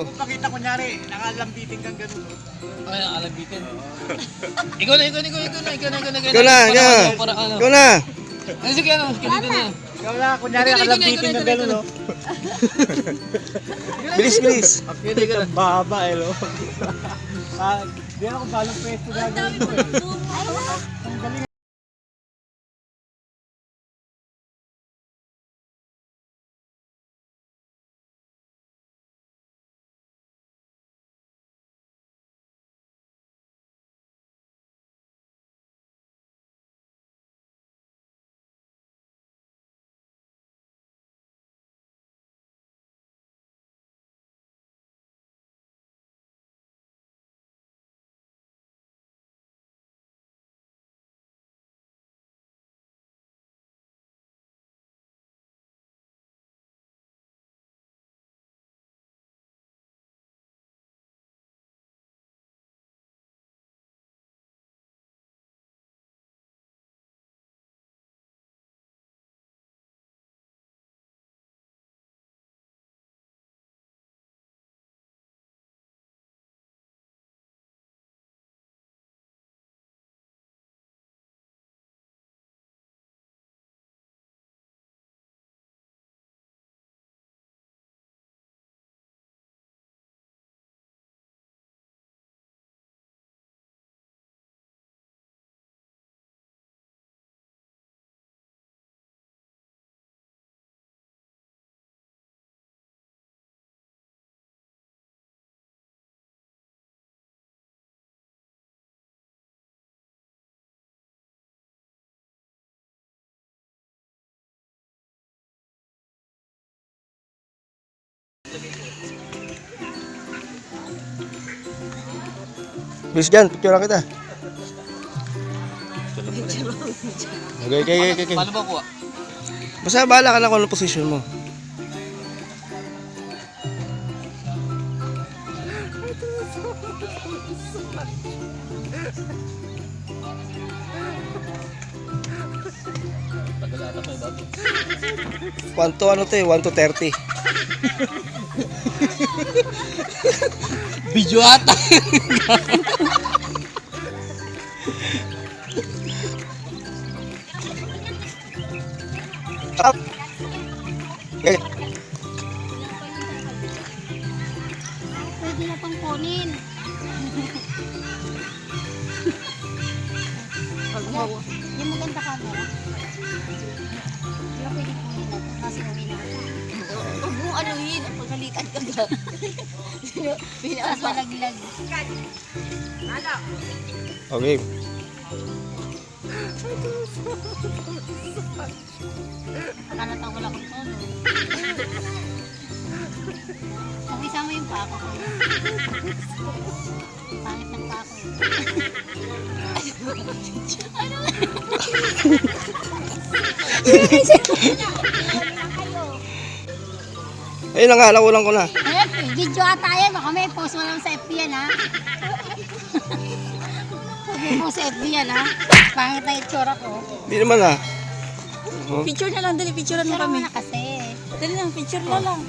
Pakita kunyari, nakalambitin kang gano'n. Ay, nakalambitin. Ikaw na. Ikaw na. Sige, dito na. Ikaw na, kunyari, nakalambitin kang gano'n, no? Bilis. Okay, ang baba, eh, no? Di ako balong pwesto gagawin ko, eh. Ang galing. Bilis dyan, picture kita. Okay. Paano ba kuha? Basta bahala ka na kung anong position mo. Tagalata mo bago. 1 to 1 to 30. Video ata. Okay. Pwede na pang kunin. Yung maganda camera. Wala pwede kunin na ito kasi uwi na ako. Huwag mong anuhin, pagkalikan ka ka. Tapos malaglag. Okay. Nakalataw ko lang kung tono. Kung isama yung pako ko. Pangit ng pako eh. Ayun na nga, nakulang ko na. Ayan, video ata yan. Baka may post mo lang sa FB yan ha. May post sa FB yan ha. Pangit na itsura ko. Hindi naman ah. Picture na lang, dali, picture na Pero kami. mo na kasi. Dali lang, picture na lang.